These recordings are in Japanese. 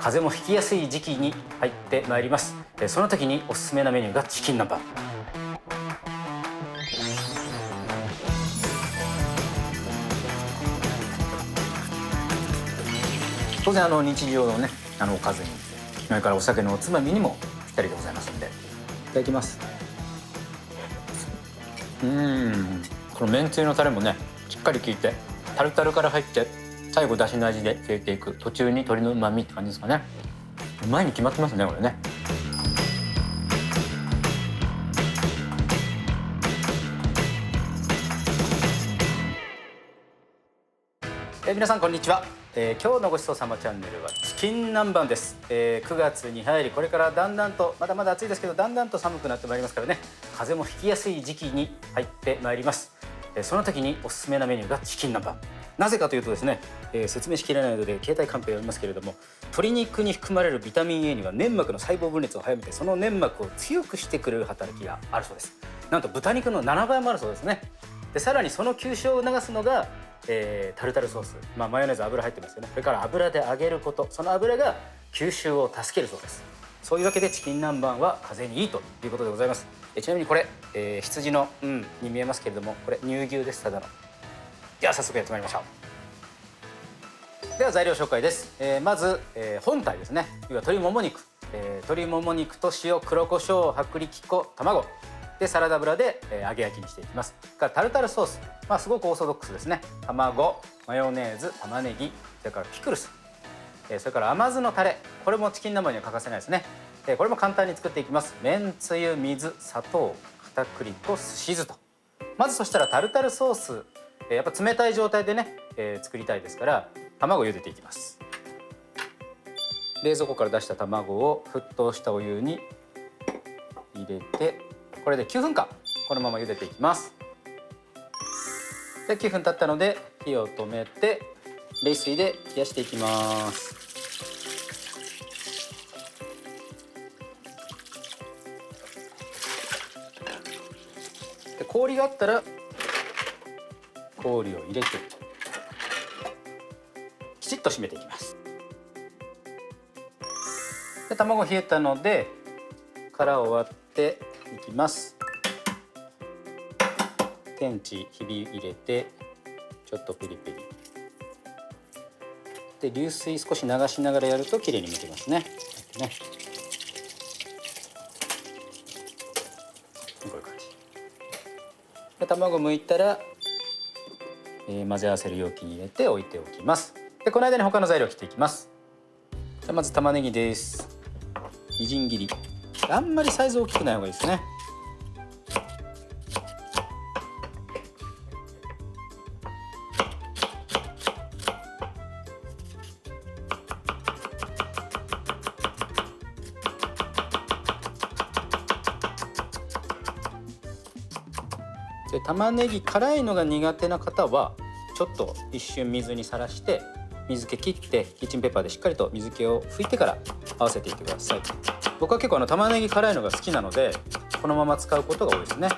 風邪もひきやすい時期に入ってまいります。その時におすすめなメニューがチキン南蛮。当然日常のねおかずに、それからお酒のおつまみにもぴったりでございますので、いただきます。このめんつゆのタレもねしっかり効いて、タルタルから入って最後だしの味で消えていく、途中に鶏の旨味って感じですかね。うまいに決まってますねこれね。皆さんこんにちは。今日のごちそうさまチャンネルはチキン南蛮です。9月に入り、これからだんだんと、まだまだ暑いですけどだんだんと寒くなってまいりますからね、風邪もひきやすい時期に入ってまいります。その時におすすめなメニューがチキン南蛮。なぜかというとですね、説明しきれないので携帯カンペを読みますけれども、鶏肉に含まれるビタミン A には粘膜の細胞分裂を早めて、その粘膜を強くしてくれる働きがあるそうです。なんと豚肉の7倍もあるそうですね。でさらにその吸収を促すのがタルタルソース、マヨネーズ油入ってますよね。それから油で揚げること、その油が吸収を助けるそうです。そういうわけでチキン南蛮は風邪にいいということでございます。ちなみにこれ、羊のに見えますけれども、これ乳牛です、ただの。では早速やってまいりましょう。では材料紹介です。まず、本体ですね。要は鶏もも肉、鶏もも肉と塩、黒胡椒、薄力粉、卵でサラダ油で揚げ焼きにしていきます。からタルタルソース、すごくオーソドックスですね。卵、マヨネーズ、玉ねぎ、それからピクルス、それから甘酢のタレ、これもチキン南蛮には欠かせないですね。これも簡単に作っていきます。めんつゆ、水、砂糖、片栗粉、すし酢と。まずそしたらタルタルソース、やっぱ冷たい状態でね、作りたいですから卵を茹でていきます。冷蔵庫から出した卵を沸騰したお湯に入れて、これで9分間このまま茹でていきます。で9分経ったので火を止めて冷水で冷やしていきます。で氷があったら氷を入れてきちっと締めていきます。で卵冷えたので殻を割っていきます。天地ひび入れてちょっとピリピリで流水少し流しながらやるときれいに剥けますね。こういう感じで卵剥いたら、混ぜ合わせる容器に入れて置いておきます。でこの間に他の材料を切っていきます。じゃまず玉ねぎです。みじん切り、あんまりサイズ大きくない方がいいですね。で玉ねぎ辛いのが苦手な方はちょっと一瞬水にさらして水気切ってキッチンペーパーでしっかりと水気を拭いてから合わせていってください。僕は結構玉ねぎ辛いのが好きなのでこのまま使うことが多いですね。こ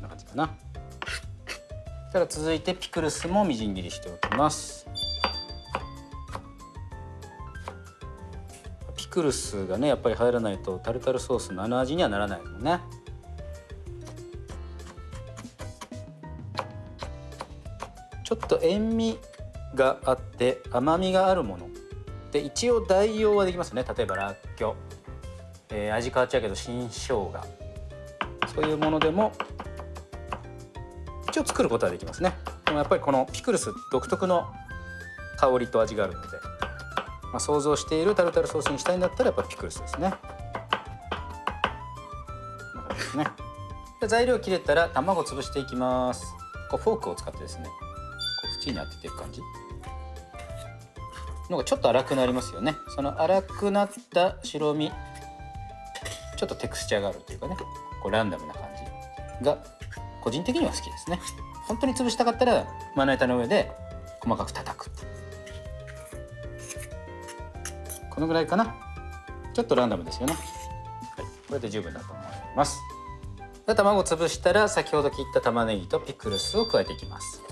んな感じかな。そしたら続いてピクルスもみじん切りしておきます。ピクルスがねやっぱり入らないとタルタルソースのあの味にはならないもんね。ちょっと塩味があって甘みがあるもので一応代用はできますね。例えばらっきょう、味変わっちゃうけど新生姜、そういうものでも一応作ることはできますね。でもやっぱりこのピクルス独特の香りと味があるので、想像しているタルタルソースにしたいんだったらやっぱピクルスですね。こんな感じですね。で材料切れたら卵を潰していきます。フォークを使ってですね縁に当てていく感じのがちょっと粗くなりますよね。その粗くなった白身ちょっとテクスチャーがあるというかね、こうランダムな感じが個人的には好きですね。本当に潰したかったらまな板の上で細かく叩く、このぐらいかな。ちょっとランダムですよね。これで十分だと思います。で卵を潰したら先ほど切った玉ねぎとピクルスを加えていきます。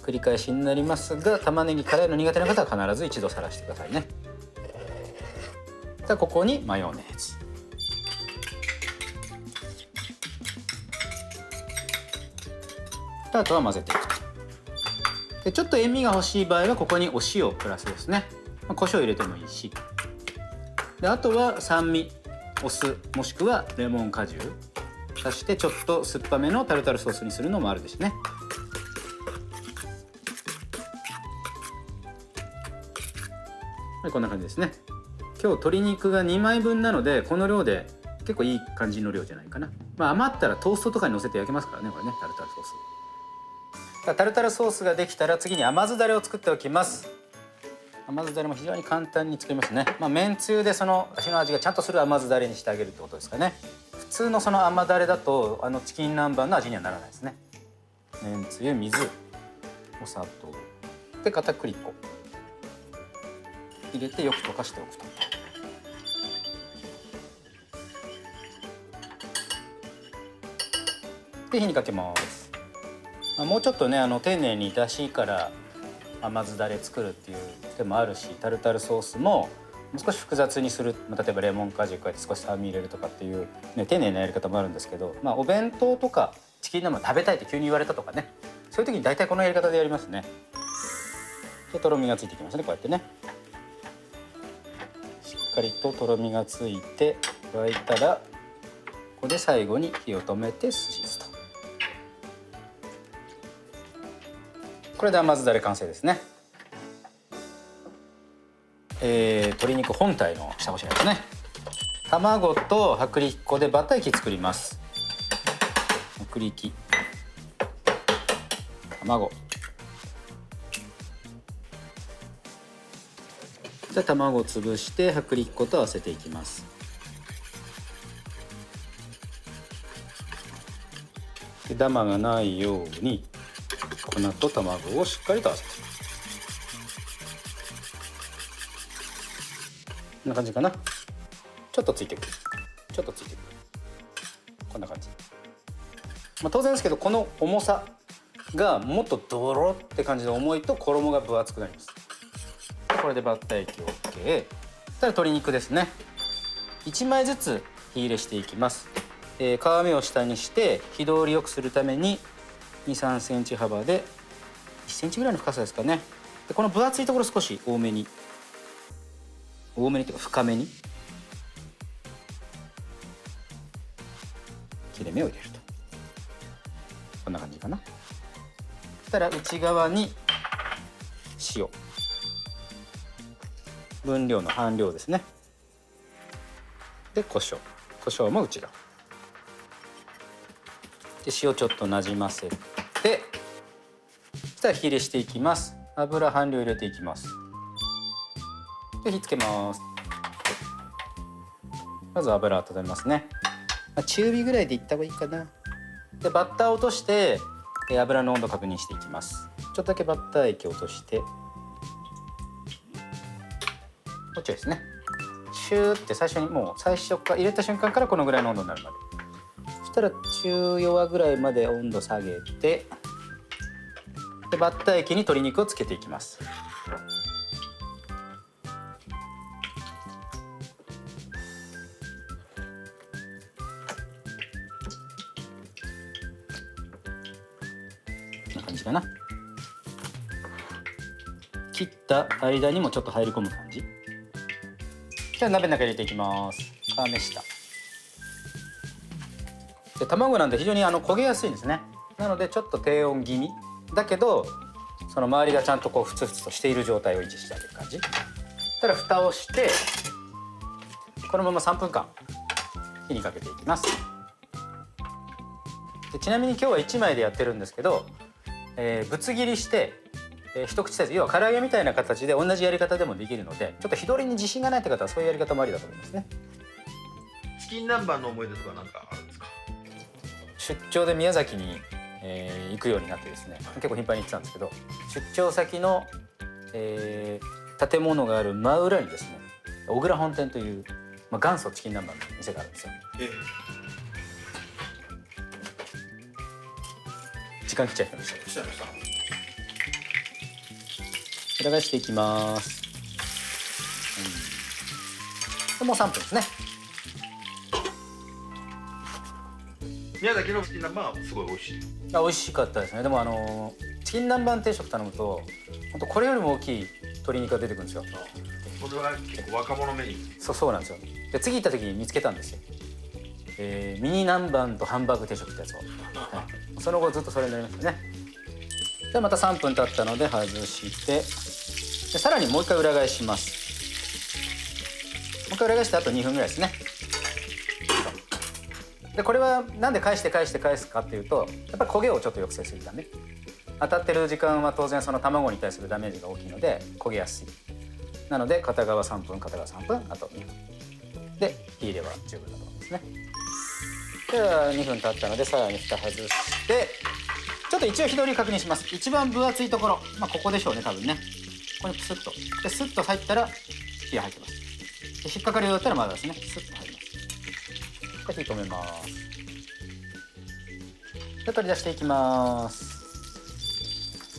繰り返しになりますが、玉ねぎ辛いの苦手な方は必ず一度さらしてくださいね。ここにマヨネーズ、あとは混ぜていくと。でちょっと塩味が欲しい場合はここにお塩プラスですね。胡椒入れてもいいし、であとは酸味、お酢もしくはレモン果汁足してちょっと酸っぱめのタルタルソースにするのもあるですね。はい、こんな感じですね。今日鶏肉が2枚分なのでこの量で結構いい感じの量じゃないかな。余ったらトーストとかにのせて焼けますからね、これね、タルタルソース。タルタルソースができたら次に甘酢だれを作っておきます。甘酢だれも非常に簡単に作れますね。めんつゆでその味の味がちゃんとする甘酢だれにしてあげるってことですかね。普通のその甘だれだとチキン南蛮の味にはならないですね。めんつゆ、水、お砂糖で片栗粉入れてよく溶かしておくと。で火にかけます。もうちょっとね丁寧にだしから甘酢だれ作るっていう手もあるし、タルタルソースももう少し複雑にする、例えばレモン果汁加えて少し酸味入れるとかっていう、ね、丁寧なやり方もあるんですけど、お弁当とかチキン南蛮食べたいって急に言われたとかね、そういう時に大体このやり方でやりますね。でとろみがついてきますね、こうやってね。しっかりととろみがついて沸いたらここで最後に火を止めてすし酢と。これで甘酢だれ完成ですね。鶏肉本体の下ごしらえですね。卵と薄力粉でバッタ液作ります。薄力、卵で卵を潰して薄力粉と合わせていきます。でダマがないように粉と卵をしっかりと合わせて、こんな感じかな。ちょっとついてくる、ちょっとついてくる、こんな感じ。当然ですけどこの重さがもっとドロって感じで重いと衣が分厚くなります。これでバッタ液 OK。 そしたら鶏肉ですね。1枚ずつ火入れしていきます。皮目を下にして火通りよくするために2、3センチ幅で1センチぐらいの深さですかね。でこの分厚いところ少し多めにというか深めに切れ目を入れると、こんな感じかな。そしたら内側に塩、分量の半量ですね。で胡椒も内側で塩ちょっとなじませて、そしたら火入れしていきます。油半量入れていきます。で火つけます。まず油温めますね。中火ぐらいでいった方がいいかな。でバッターを落として油の温度確認していきます。ちょっとだけバッター液を落として、もうちょいですね。シューって最初にもう最初から入れた瞬間からこのぐらいの温度になるまで。そしたら中弱ぐらいまで温度下げて、でバッター液に鶏肉をつけていきます。こんな感じかな。切った間にもちょっと入り込む感じ。じゃあ鍋の中に入れていきます。皮目下で卵なんで非常に焦げやすいんですね。なのでちょっと低温気味だけど、その周りがちゃんとこうふつふつとしている状態を維持してあげる感じ。そしたら蓋をしてこのまま3分間火にかけていきます。でちなみに今日は1枚でやってるんですけど、ぶつ切りして一口サイズ、要は唐揚げみたいな形で同じやり方でもできるので、ちょっと火通りに自信がないって方はそういうやり方もありだと思いますね。チキン南蛮の思い出とかなんかあるんですか？出張で宮崎に、行くようになってですね、結構頻繁に行ってたんですけど、出張先の、建物がある真裏にですね、小倉本店という、元祖チキン南蛮の店があるんですよ。時間来ちゃいました。裏返していきます。でもう3分ですね。宮崎のチキン南蛮はすごい美味しい。美味しかったですね。でもチキン南蛮定食頼むと本当これよりも大きい鶏肉が出てくるんですよ。これは結構若者メニュー。そうなんですよ。で次行った時に見つけたんですよ。ミニ南蛮とハンバーグ定食ってやつを、その後ずっとそれになりましたね。でまた3分経ったので外してでさらにもう一回裏返します。もう一回裏返してあと2分ぐらいですね。でこれはなんで返して返すかっていうとやっぱり焦げをちょっと抑制するため、当たってる時間は当然その卵に対するダメージが大きいので焦げやすい。なので片側3分片側3分あと2分で火入れは十分だと思いますね。では2分経ったのでさらに蓋外してちょっと一応火通り確認します。一番分厚いところ、ここでしょうね多分ね。ここにプスッとでスッと入ったら火が入ってます。で引っかかるようだったらまだですねスッと入ります。で火止めます。で取り出していきます。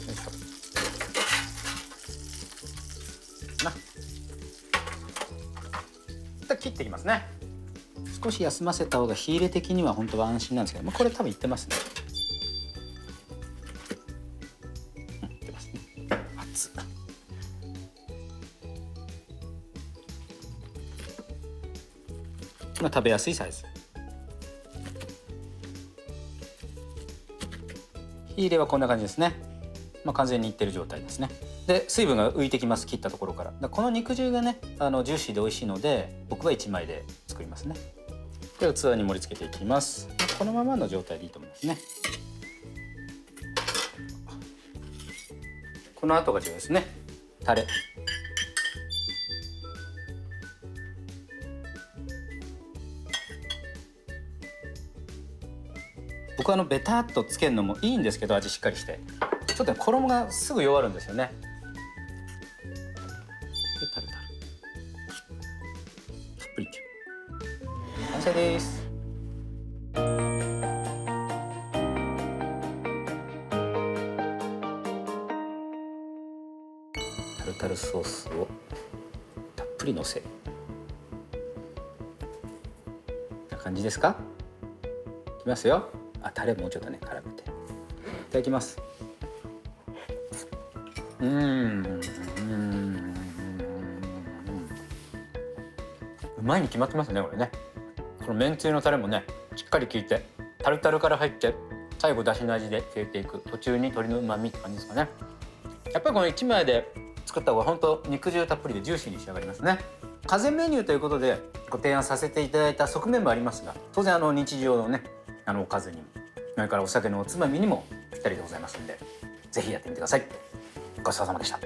よいしょな。で切っていきますね。少し休ませた方が火入れ的には本当は安心なんですけど、これ多分いってますね。いってますね。熱っ。食べやすいサイズ。火入れはこんな感じですね。完全にいってる状態ですね。で水分が浮いてきます。切ったところから。この肉汁がねジューシーで美味しいので僕は1枚で作りますね。で器に盛り付けていきます。このままの状態でいいと思いますね。この後が重要ですね。タレ。僕はベタっとつけるのもいいんですけど味しっかりしてちょっと衣がすぐ弱るんですよね。でタルタルたっぷり完成です。タルタルソースをたっぷりのせこんな感じですか。いきますよ。タレもうちょっとね絡めていただきます。うまいに決まってますねこれね。このめんつゆのタレもねしっかり効いてタルタルから入って最後だしの味で消えていく途中に鶏の旨味って感じですかね。やっぱりこの1枚で作った方が本当肉汁たっぷりでジューシーに仕上がりますね。風邪メニューということでご提案させていただいた側面もありますが当然日常のねおかずにもそれからお酒のおつまみにもぴったりでございますのでぜひやってみてください。ごちそうさまでした。